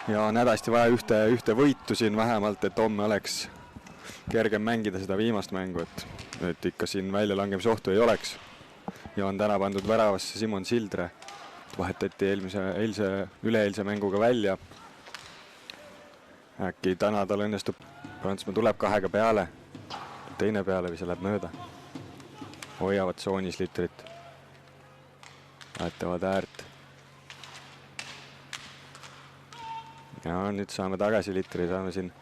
ja on hädasti vaja ühte võitu siin vähemalt, et homme oleks kergem mängida seda viimast mängu, et ikka siin väljalangemise ohtu ei oleks. Ja on täna pandud väravasse Simon Sildre. Vahetati üleeilse mänguga välja. Äkki täna tal õnnestub. Prantsusmaa tuleb 2 peale. Teine peale või see läheb mööda. Hoiavad tsoonis Litterit. Vahetavad äärt. Ja nüüd saame tagasi Litteri, saame siin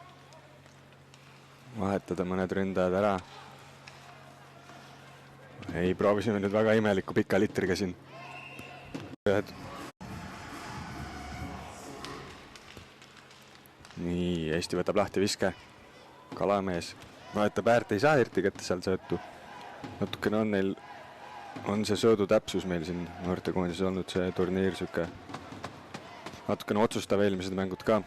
vahetada mõned ründajad ära. Ei, proovisime nüüd väga imeliku pika Litteriga siin. Nii, Eesti võtab lahti viske. Kalamees. Vahetab äärt, ei saa eriti kätte seal söötu. Natukene on see söödu täpsus meil siin noortekoondises olnud see turniir süke. Natukene otsustav eelmised mängud ka.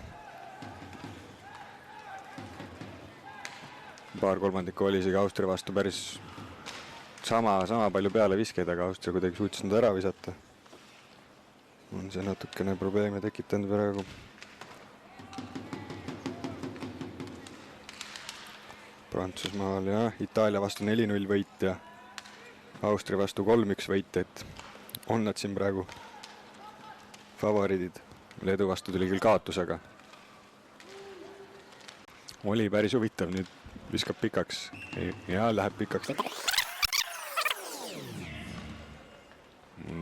Paar kolmandikku oli isegi Austria vastu päris sama palju peale viskeid, aga Austria kuidagi suutis nad ära visata. On see natukene probleeme tekitanud praegu. Prantsusmaal ja Itaalia vastu 4-0 võit ja Austria vastu 3-1 võit, et on nad siin praegu favoriidid. Leedu vastu tuli küll kaotus, aga oli päris huvitav, nüüd viskab pikaks ja läheb pikaks.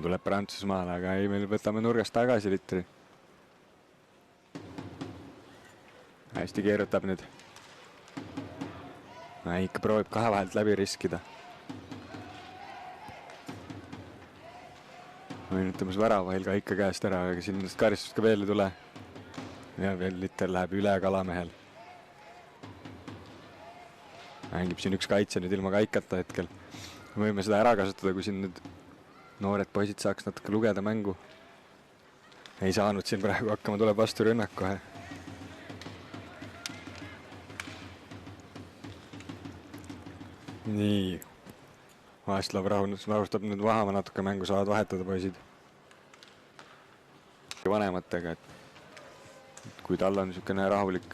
Tuleb Prantsusmaale, aga ei, meil võtame nurgast tagasi Litteri. Hästi keerutab nüüd. Ikka proovib 2 vahelt läbi riskida. Võinutamas väravahil ka ikka käest ära, aga siin karistust ka veel ei tule. Ja veel Litter läheb üle Kalamehel. Mängib siin üks kaitse nüüd ilma kaikata hetkel. Võime seda ära kasutada, kui siin nüüd noored poisid saaks natuke lugeda mängu. Ei saanud siin praegu hakkama, tuleb vastu rünnak kohe. Nii. Vaeslav rahustab nüüd vahama natuke mängu, saavad vahetada poisid. Vanematega, et kui tal on niisugune rahulik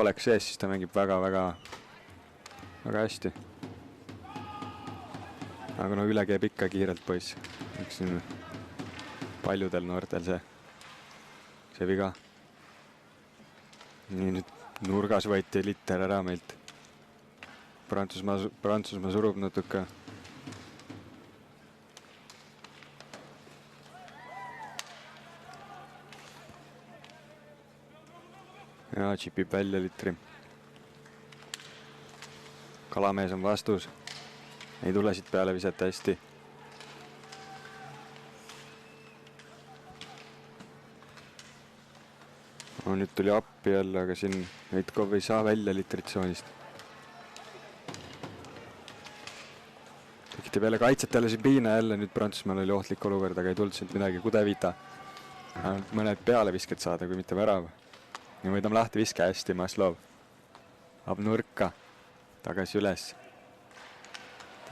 oleks sees, siis ta mängib väga hästi. Aga no üle käib ikka kiirelt poiss. Üks siin paljudel noortel see viga. Nii nüüd nurgas võeti Litter ära meilt. Prantsusmaa surub natuke. Ja tšipib välja Litteri. Kalamees on vastus. Ei tule siit peale visata hästi. Nüüd tuli appi jälle, aga siin Heitkov ei saa välja Litteritsoonist. Tekiti peale kaitset jälle siin piina jälle, nüüd Prantsusmaal oli ohtlik olukord, aga ei tulnud siin midagi. Kudevita. Mõned peale visked saada, kui mitte värav. Ja võidame lahti viske hästi, Maslov. Ab nurka. Tagasi üles.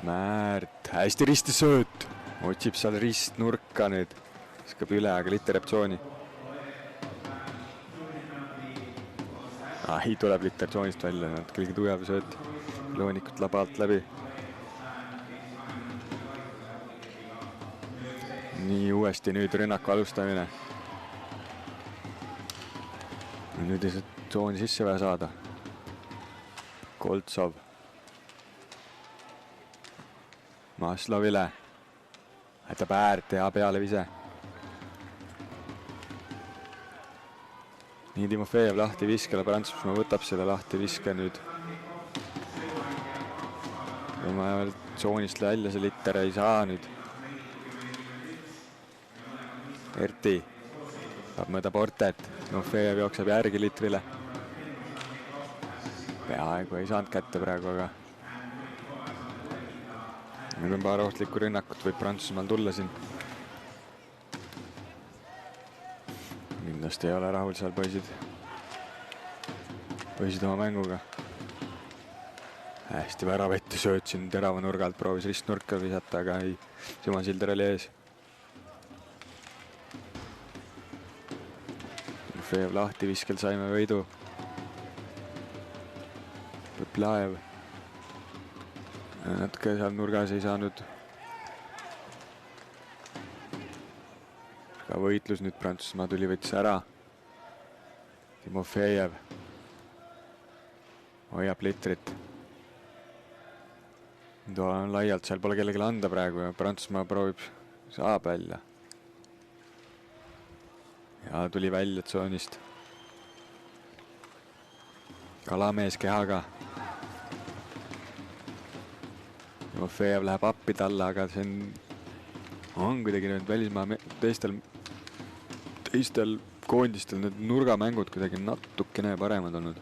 Määrt. Hästi risti sööt. Otsib seal rist nurka nüüd. Viskab üle, aga Litter jääb tsooni. Tuleb Litter tsoonist välja. Kõige tugev sööt. Loonikut labalt läbi. Nii uuesti nüüd rünnaku alustamine. Nüüd ei saa tsooni sisse vaja saada. Koltsov. Maslovile. Hätab äärt ja peale vise. Nii Timofejev lahti viskele, Prantsusmaa võtab selle lahti viske nüüd. Võime tsoonist välja see Litter ei saa nüüd. Erti saab mööda portet. Timofejev jookseb järgi Litrile. Peaaegu ei saanud kätte praegu, aga nüüd on paar ohtlikku rünnakut, võib Prantsusmaal tulla siin. Kindlasti ei ole rahul seal poisid oma mänguga. Hästi väraveti sööt siin terava nurgalt, proovis ristnurka visata, aga ei. Simon Silder oli ees. Timofejev lahti viskel, saime võidu. Peplaev. Natuke seal nurgas ei saanud. Ka võitlus nüüd Prantsusmaa tuli, võttis ära. Timofejev hoiab litrit. Nüüd on laialt, seal pole kellelegi anda praegu ja Prantsusmaa proovib, saab välja. Ja tuli välja tsoonist. Kalamees kehaga. Timofejev läheb appi talle, aga see on kuidagi nüüd välismaa teistel koondistel need nurgamängud kuidagi natukene paremad olnud.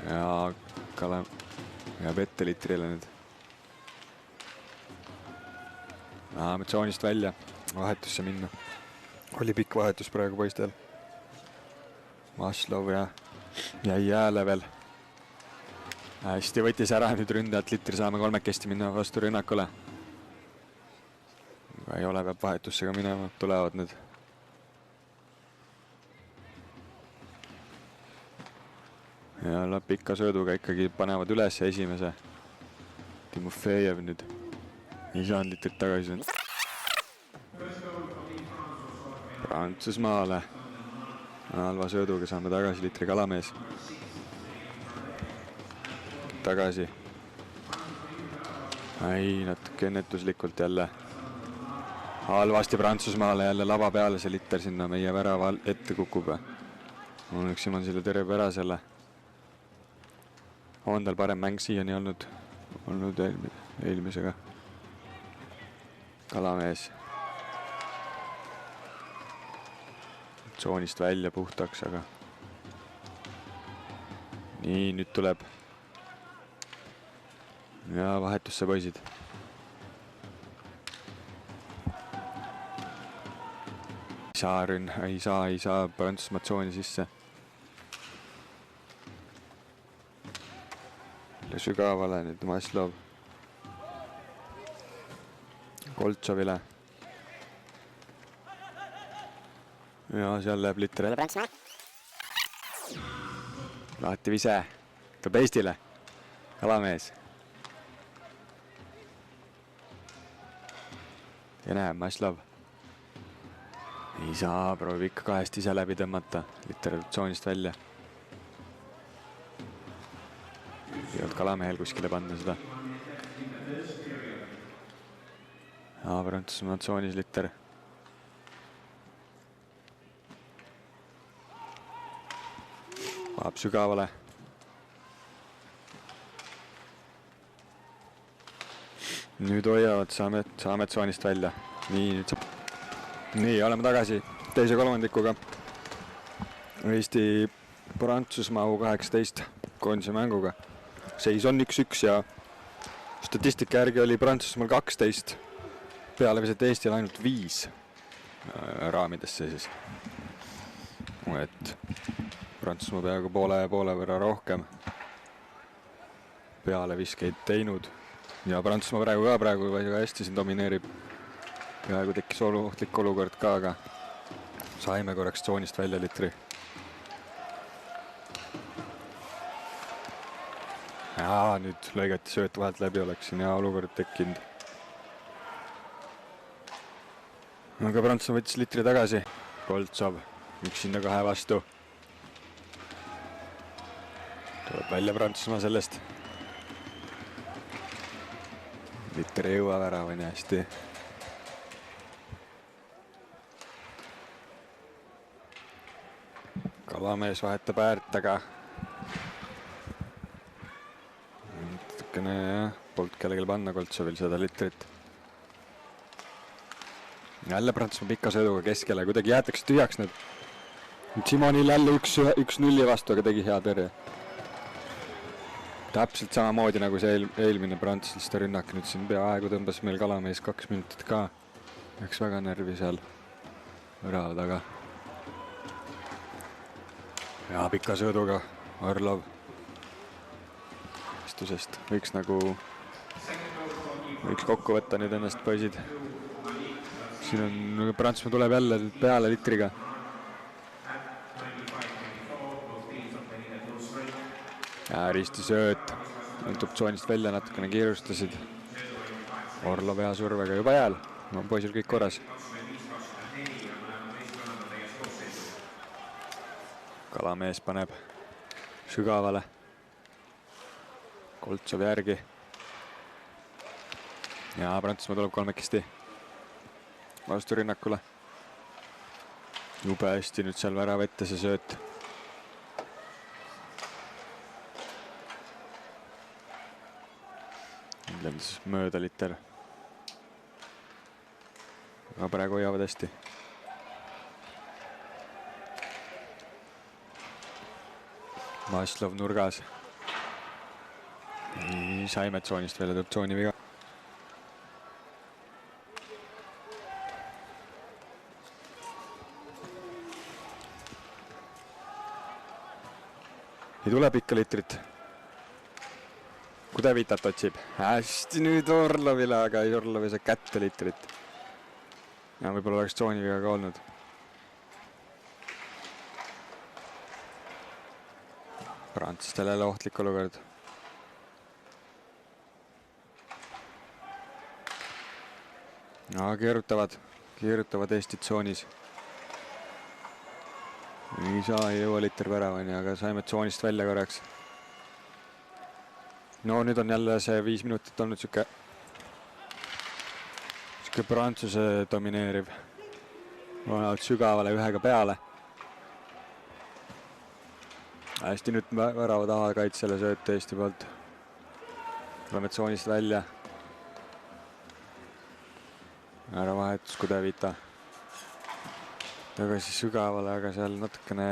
Ja jääb ette litrile nüüd. Läheme tsoonist välja, vahetusse minna. Oli pikk vahetus praegu poistel. Maslov jäi jääle veel. Hästi võttis ära nüüd ründajalt litri, saame kolmekesti minna vastu rünnakule. Ei ole, peab vahetusse ka minema, tulevad need. Ja pika sööduga ikkagi panevad üles esimese. Timofejev nüüd ei saanud litrit tagasi. Prantsusmaale. Halva sööduga saame tagasi litri Kalamees. Tagasi. Ei, natuke ennetuslikult jälle. Halvasti Prantsusmaale jälle lava peale see liter sinna meie värava ette kukub. Õnneks Simonsile terve ära selle. On tal parem mäng siiani olnud eelmisega. Kalamees. Tsoonist välja puhtaks, aga nii, nüüd tuleb. Ja vahetusse poisid. Ei saa Prantsusmaa tsooni sisse. Sügavale nüüd Maslov. Koltsovile. Ja seal läheb liter. Lahti vise. Tuleb Eestile. Kalamees. Ja näeb Maslov. Ei saa, proovib ikka kahest ise läbi tõmmata. Liter tsoonist välja. Ei olnud Kalamehel kuskile panna seda. Ja Prantsusmaa tsoonis liter. Vaab sügavale. Nüüd hoiavad, saame tsoonist välja. Nii, nüüd saab. Nii, oleme tagasi teise kolmandikuga. Eesti Prantsusmaa U18 koondise mänguga. Seis on 1-1 ja statistika järgi oli Prantsusmaal 12. Peale viset Eestil ainult 5 raamidesse siis. Et Prantsusmaa peaaegu poole võrra rohkem peale viskeid teinud. Ja Prantsusmaa praegu väga hästi siin domineerib. Peaaegu tekkis ohtlik olukord ka, aga saime korraks tsoonist välja litri. Ja nüüd lõigati sööt vahelt läbi, oleks siin hea olukord tekkinud. Aga Prantsusmaa võttis litri tagasi. Koltsov, üksinda 2 vastu. Tuleb välja Prantsusmaa sellest. Liter ei jõua värava nii hästi. Kalamees vahetab äärt, aga natukene polnud kellelgi panna Koltsovil seda litrit. Jälle Prantsusmaa pika sööduga keskele, kuidagi jäetakse tühjaks need. Simonil jälle 1-0 vastu, aga tegi hea tõrje. Täpselt samamoodi nagu see eelmine prantslaste rünnak. Nüüd siin peaaegu tõmbas meil Kalamees 2 minutit ka. Läks väga närvi seal värava taga. Ja pika sööduga Orlov istusest. Võiks kokku võtta nüüd ennast poisid. Siin on Prantsusmaa tuleb jälle peale litriga. ja ristisööt. Tundub tsoonist välja, natukene kiirustasid. Orlov hea survega juba jääl. No, poisil kõik korras. Kalamees paneb sügavale. Koltsov järgi. Ja Prantsusmaa tuleb kolmekesti vastu rünnakule. Jube hästi nüüd seal värava ette see sööt. Lendas mööda Litter. Aga praegu hoiavad hästi. Maslov nurgas. Saime tsoonist välja, tuleb tsooni viga. Ei tuleb ikka Litrit. Kudevitat otsib. Hästi nüüd Orlovile, aga Orlov ei saa kätte Litrit. Ja võib-olla oleks tsooni viga ka olnud. Prantslastel jälle ohtlik olukord. No, keerutavad Eesti tsoonis. Ei saa, ei jõua Litter väravani, aga saime tsoonist välja korraks. No nüüd on jälle see 5 minutit olnud siuke Prantsuse domineeriv. Vanalt sügavale ühega peale. Hästi nüüd värava taha kaitsele sööt Eesti poolt. Tuleme tsoonist välja. Ära vahetus Kudevita. Tagasi sügavale, aga seal natukene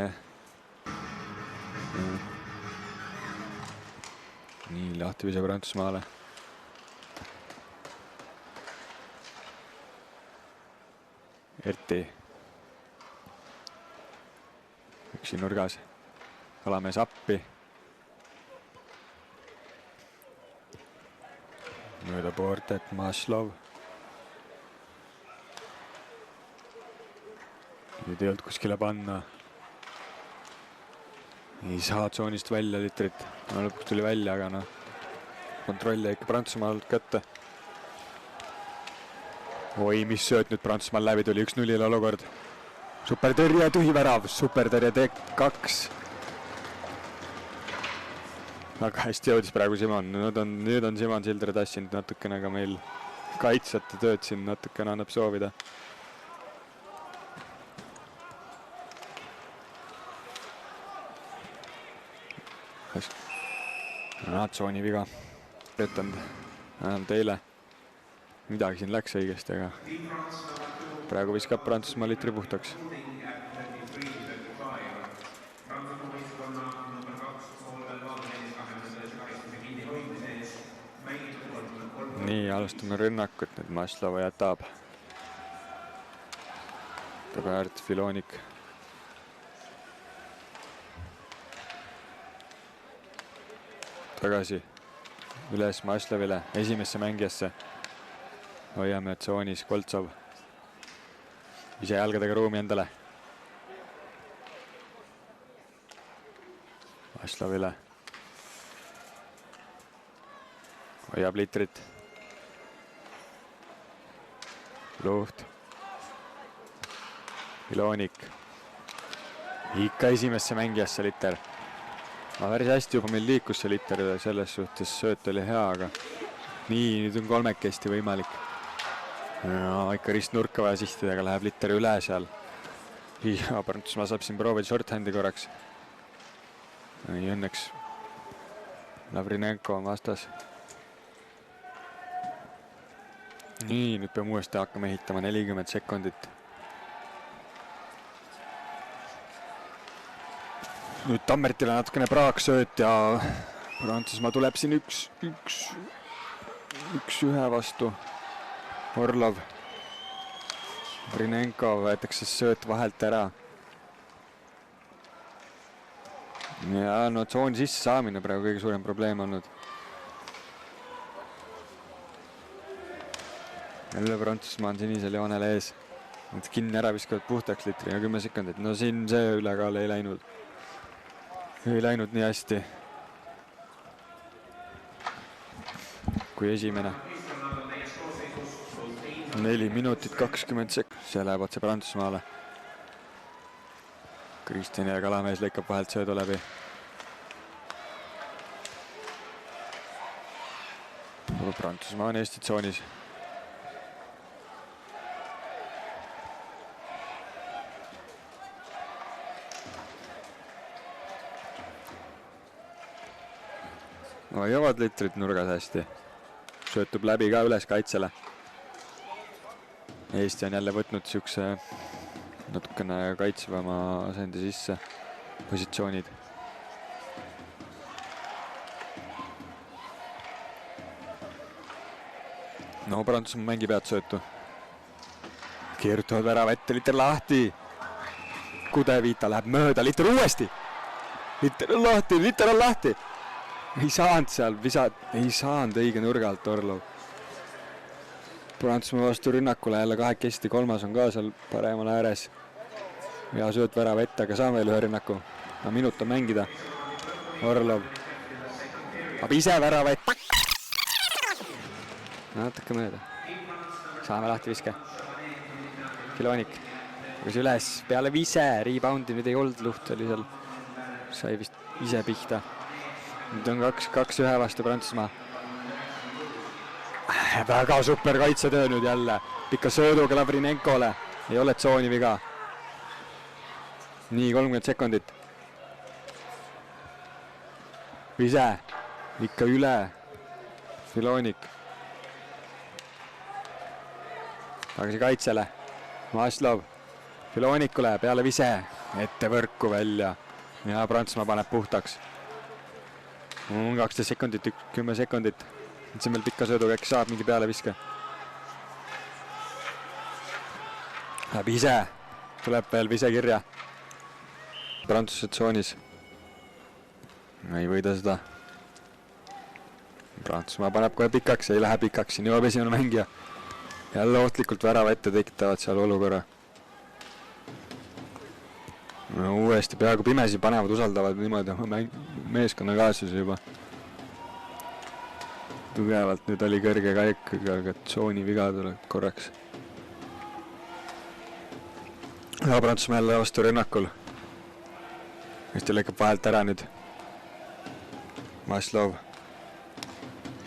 nii lahti visab Prantsusmaale. Erti. Üksi nurgas. Kalamees appi. Mööda poortet Maslov. Nüüd ei olnud kuskile panna. Ei saa tsoonist välja Litrit. No, lõpuks tuli välja, aga kontrolli ikka Prantsusmaalt kätte. Oi, mis sööt nüüd Prantsusmaal läbi tuli. 1-0 olukord. Supertõrje, tühivärav. Supertõrje T2. Väga hästi jõudis praegu Simon. Nüüd on Simon Sildre tassinud natukene, aga meil kaitsjate tööd siin natukene annab soovida. Tsooni viga. Töötanud vähemalt eile. Midagi siin läks õigesti, aga praegu viskab Prantsusmaa Litri puhtaks. Nii, alustame rünnakut. Nüüd Maslov jätab. Tabäärt, Filonik. Tagasi. Üles Maslovile. Esimesse mängijasse. Hoiame tsoonis Koltsov. Ise jalgadega ruumi endale. Maslovile. Hoiab Litrit. Luht. Filonik. Ikka esimesse mängijasse Litter. Päris hästi juba meil liikus see Litter, selles suhtes sööt oli hea, aga nii, nüüd on kolmekesti võimalik. No, ikka ristnurka vaja sihtida, aga läheb Litter üle seal. Ja Prantsusmaa saab siin proovida shorthandi korraks. Õnneks Lavrinenko on vastas. Nii, nüüd peame uuesti hakkama ehitama 40 sekundit. Nüüd Tammertile natukene praaksööt ja Prantsusmaa tuleb siin üks ühe vastu. Orlov. Rinenko võetakse sööt vahelt ära. Ja no tsooni sisse saamine praegu kõige suurem probleem olnud. Jälle Prantsusmaa on sinisel joonel ees. Nad kinni ära viskavad puhtaks Litri ja 10 sekundit. No siin see ülekaal ei läinud nii hästi. kui esimene. 4 minutit 20 sekundit, see läheb otse Prantsusmaale. Kristjan ja Kalamees lõikab vahelt söödu läbi. Prantsusmaa on Eesti tsoonis. Hoiavad litrid nurgas hästi. Söötub läbi ka üles kaitsele. Eesti on jälle võtnud siukse natukene kaitsvama asendi sisse positsioonid. No Prantsusmaa mängib head söötu. Keerutavad värava ette, Liter lahti. Kudevita läheb mööda, Liter uuesti. Liter on lahti. Ei saanud seal visad, ei saanud õige nurga alt Orlov. Prantsusmaa vastu rünnakule jälle kahekesti, kolmas on ka seal paremal ääres. Ja sööt värava ette, aga saame veel ühe rünnaku. No minut on mängida. Orlov. Aga ise värava ette. Natuke mööda. Saame lahti viske. Kilonik. Kas üles peale vise, reboundi nüüd ei olnud luht, oli seal. Sai vist ise pihta. Nüüd on 2-1 vastu Prantsusmaa. Väga super kaitsetöö nüüd jälle. Pikka sööduga Lavrinenkole. Ei ole tsooni viga. Nii, 30 sekundit. Vise. Ikka üle. Filonik. Tagasi kaitsele. Maslov. Filonikule peale vise. Ette võrku välja. Ja Prantsusmaa paneb puhtaks. 12 sekundit, 10 sekundit. Nüüd see meil pikka sööduga äkki saab mingi peale viske. Läheb ise. Tuleb veel vise kirja. Prantsuse tsoonis. Ei võida seda. Prantsusmaa paneb kohe pikaks, ei lähe pikaks. Siin jõuab esimene mängija. Jälle ohtlikult värava ette tekitavad seal olukorra. No, uuesti peaaegu pimesi panevad, usaldavad niimoodi meeskonnakaaslasi juba. Tugevalt nüüd oli kõrge kaik, aga tsooni viga tuleb korraks. Ja Prantsusmaa jälle vastu rünnakul. Eesti lõikab vahelt ära nüüd. Maslov.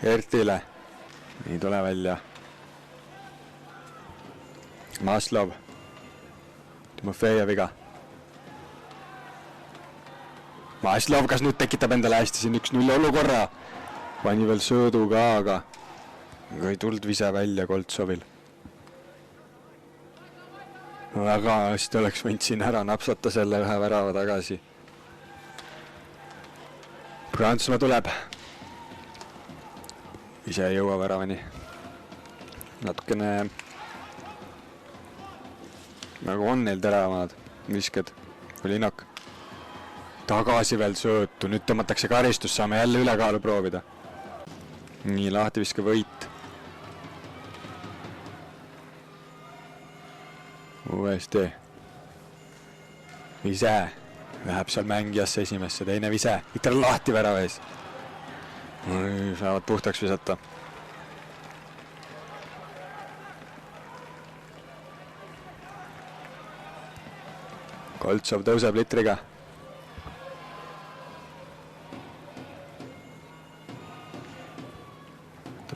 Ertile. Nii tule välja. Maslov. Timofejev viga. Maslov, kas nüüd tekitab endale hästi siin 1-0 olukorra? Pani veel söödu ka, aga ei tuld vise välja Koltsovil. Väga hästi oleks võinud siin ära napsata selle ühe värava tagasi. Prantsusmaa tuleb. Ise ei jõua väravani. Natukene nagu on neil teravamad visked. Linak. Tagasi veel söötu, nüüd tõmmatakse karistus, saame jälle ülekaalu proovida. Nii, lahtiviske võit. Uuesti. Vise. Läheb seal mängijasse esimesse, teine vise. Ikka lahti värava ees. Saavad puhtaks visata. Koltsov tõuseb litriga.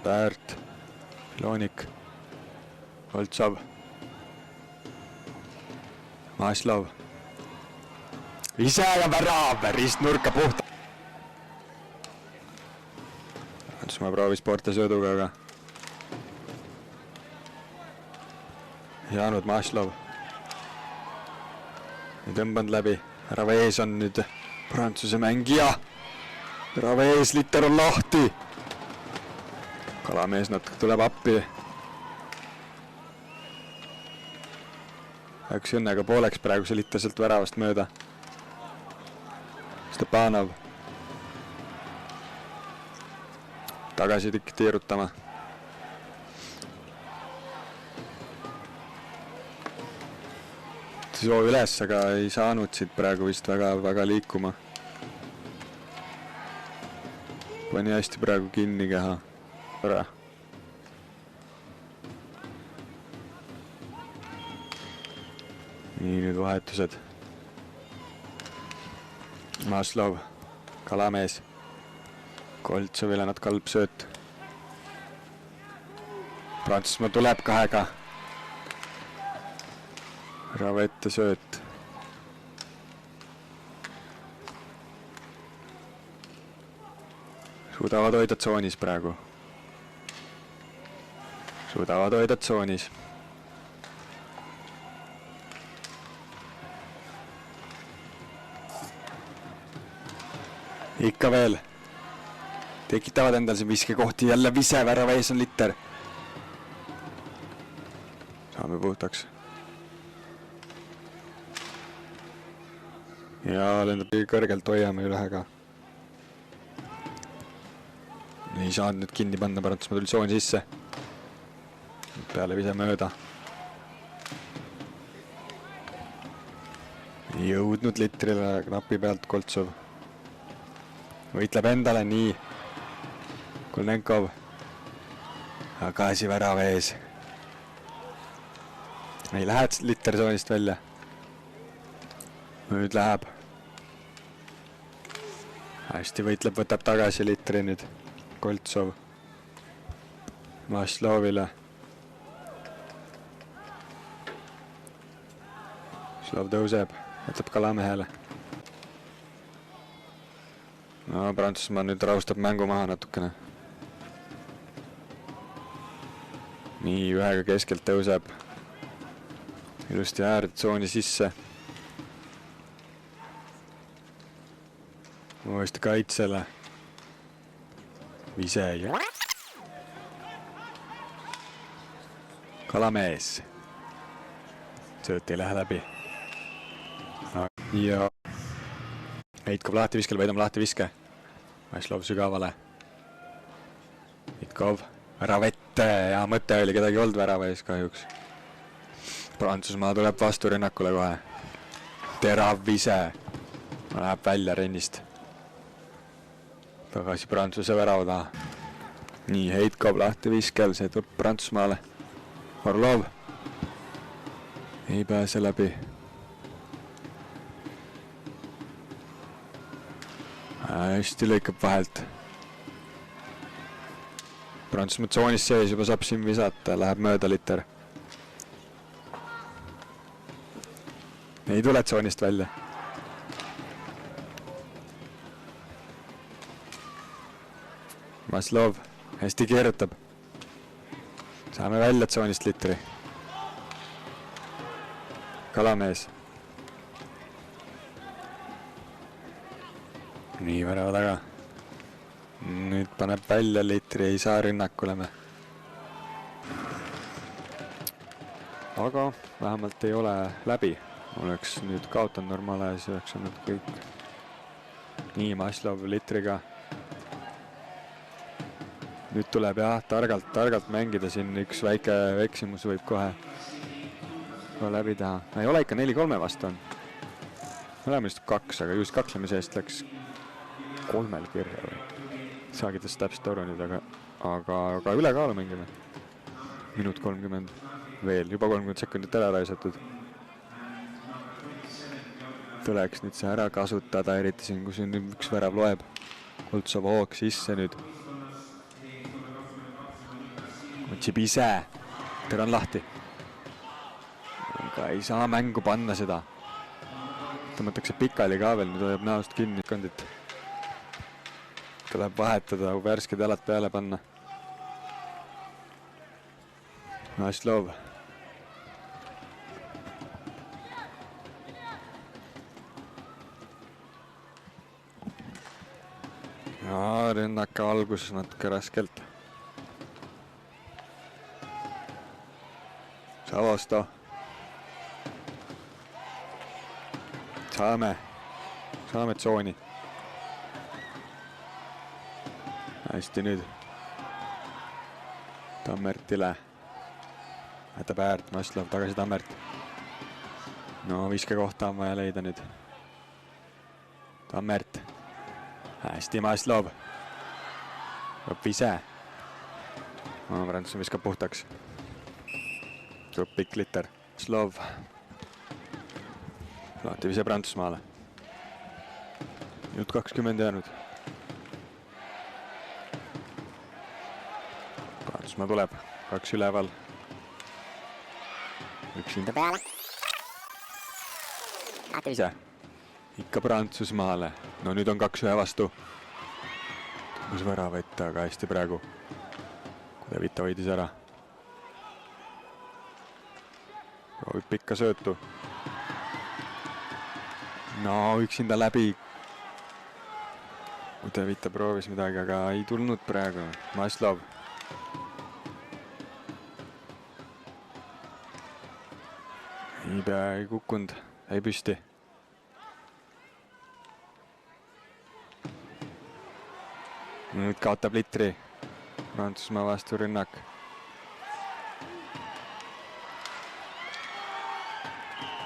Pärt, Filonik, Koltsov, Maslov. Ise ja värav, ristnurka puhta. Ma proovis poorte sööduga, aga Jaanud Maslov. Ei tõmbanud läbi. Värava ees on nüüd Prantsuse mängija. Värava ees, Liter on lahti. Kalamees natuke tuleb appi. Üks õnnega pooleks praegu see Liter sealt väravast mööda. Stepanov. Tagasi tiirutama. Soovi üles, aga ei saanud siit praegu vist väga liikuma. Pani hästi praegu kinni keha. tore. nii, nüüd vahetused. Maslov, Kalamees, Koltsovile nad kalb sööt. Prantsusmaa tuleb kahega. Ravette sööt. Suudavad hoida tsoonis praegu. Suudavad hoida tsoonis. Ikka veel. Tekitavad endal see viskekohti. Jälle vise, värava ees on Litter. Saame puhtaks. Ja lendab kõrgelt, hoiame üle ka. Ei saanud nüüd kinni panna, Prantsusmaa tuli tsooni sisse. Peale vise mööda. Jõudnud Litterile knapi pealt Koltsov. Võitleb endale, nii. Kolnenkov. Agasi värava ees. Ei lähe Litter tsoonist välja. Nüüd läheb. Hästi võitleb, võtab tagasi Litteri nüüd. Koltsov. Maslovile. Slov tõuseb, võtab Kalamehele. No, Prantsusmaa nüüd rahustab mängu maha natukene. Nii, ühega keskelt tõuseb. Ilusti ääretsooni sisse. Uuesti kaitsele. Vise ja... Kalamees. Sööt ei lähe läbi. Ja... Heitkov lahti viskel, võidame lahti viske. Maslov sügavale. Heitkov. Ravette. Ja mõte oli kedagi olnud värava ees kahjuks. Prantsusmaa tuleb vastu rünnakule kohe. Terav vise. Läheb välja rennist. Tagasi Prantsuse värava taha. Nii, Heitkov lahti viskel. See tuleb Prantsusmaale. Orlov. Ei pääse läbi. Hästi lõikab vahelt. Prantsusmaa tsoonis sees juba saab siin visata. Läheb mööda Litter. Ei tule tsoonist välja. Maslov hästi keerutab. Saame välja tsoonist Litteri. Kalamees. Nii, värava taga. Nüüd paneb välja Litteri, ei saa rünnakule me. Aga vähemalt ei ole läbi. Oleks nüüd kaotanud normaalne, siis oleks olnud kõik. Nii, Maslov Litteriga. Nüüd tuleb jah, targalt mängida siin. Üks väike eksimus võib kohe läbi teha. Ei ole ikka 4-3 vastu on. Oleme just 2, aga just kaklemise eest läks 3 kirja või. Saagi tõst täpselt aru nüüd, aga ülekaalu mängime. Minut 30 veel, juba 30 sekundit ära raisatud. Tuleks nüüd see ära kasutada, eriti siin, kus nüüd üks värav loeb. Koltsov hoog sisse nüüd. Otsib ise. Ter on lahti. Aga ei saa mängu panna seda. Tõmmatakse pikali ka veel, nüüd hoiab näost kinni kandit. Tuleb vahetada, värsked jalad peale panna. Maslov. Ja rünnaka algus natuke raskelt. Savosto. Saame tsooni. Hästi nüüd. Tammertile. Jätab äärt, Maslov tagasi Tammert. No viske kohta on vaja leida nüüd. Tammert. Hästi Maslov. Lõpp ise. Prantsusmaa viskab puhtaks. tuleb pikk liter. Slov. Lahti vise Prantsusmaale. Minut 20 jäänud. Prantsusmaa tuleb, 2 üleval. Üksinda peale. Lahti vise. Ikka Prantsusmaale. No nüüd on 2-1 vastu. Kus väravõtt, aga hästi praegu. Kudevita hoidis ära. Proovib pikka söötu. No üksinda läbi. Kudevita proovis midagi, aga ei tulnud praegu. Maslov. Ei kukkunud, ei püsti. Nüüd kaotab litri. Prantsusmaa vastu rünnak.